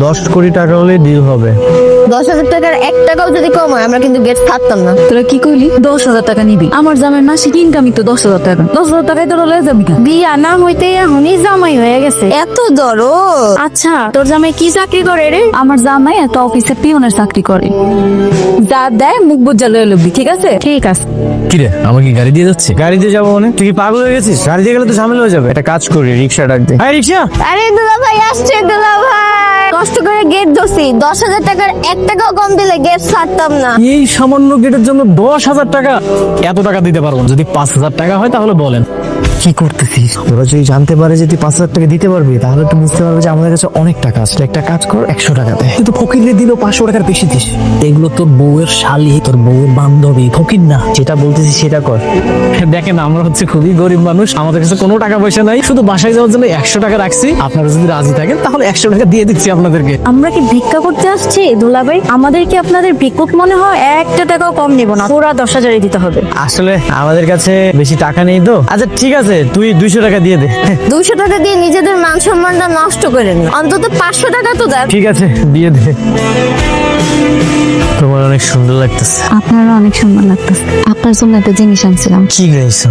10 কোটি টাকা হলে ডিল হবে। 10,000 টাকার 1 টাকাও যদি কম হয় আমরা কিন্তু গেট ছাড়তাম না। তোরা কি কইলি? 10,000 টাকা নিবি? আমার জামাই মাসিক ইনকামই তো 10,000 টাকা। 10,000 টাকায় তোরা লয়ে যাবি না? বিয়া না হইতে এখনই জামাই হয়ে গেছে, এত দরদ। আচ্ছা, তোর জামাই কি চাকরি করে রে? আমার জামাই একটা অফিসে পিয়নের চাকরি করে। যা দেয় মুখ বুঝা লয়ে লবি, ঠিক আছে? ঠিক আছে। কিরে আমাকে গাড়ি দিয়ে যাচ্ছে? গাড়ি দিয়ে যাবো মানে? তুই কি পাগল হয়ে গেছিস? গাড়ি দিয়ে গেলে তো ঝামেলা হয়ে যাবে। একটা কাজ করি, রিক্সা ডাক দে। হ্যাঁ রিক্সা। আরে দুলা ভাই আসছে, দুলা ভাই কষ্ট করে গেট ধরছি, 10,000 টাকার 1 টাকাও কম দিলে গেট ছাড়তাম না। এই সামান্য গেটের জন্য 10,000 টাকা? এত টাকা দিতে পারবো না। যদি 5,000 টাকা হয় তাহলে বলেন। কি করতেছিস? ওরা যদি জানতে পারে যে তুই 5,000 টাকা দিতে পারবি তাহলে তো বুঝতে পারবে যে আমাদের কাছে অনেক টাকা আছে। একটা কাজ কর, 100 টাকা দে। তুই তো ফকিররে দিল 500 টাকার বেশি দিস। এগুলো তোর বউয়ের শালি, তোর বউয়ের বান্ধবী, ফকির না। যেটা বলতেছিস সেটা কর। দেখেন আমরা হচ্ছে খুবই গরিব মানুষ, আমাদের কাছে কোনো টাকা পয়সা নাই, শুধু বাসায় যাওয়ার জন্য 100 টাকা রাখছি। আপনারা যদি রাজি থাকেন তাহলে 100 টাকা দিয়ে দিচ্ছি আপনাদেরকে। আমরা কি ভিক্ষা করতে আসছি দুলা ভাই? আমাদের কি আপনাদের ভিক্ষুক মনে হয়? 1 টাকাও কম নেব না, পুরা 10,000 দিতে হবে। আসলে আমাদের কাছে বেশি টাকা নেই তো। আচ্ছা ঠিক আছে, তুই 200 টাকা দিয়ে দে। 200 টাকা দিয়ে নিজেদের মান সম্মানটা নষ্ট করেন না, অন্তত 500 টাকা তো দেন। ঠিক আছে দিয়ে দে। তোমার অনেক সুন্দর লাগতেছে। আপনারও অনেক সুন্দর লাগতেছে। আপনার জন্য একটা জিনিস আনছিলাম। কি গাইছো?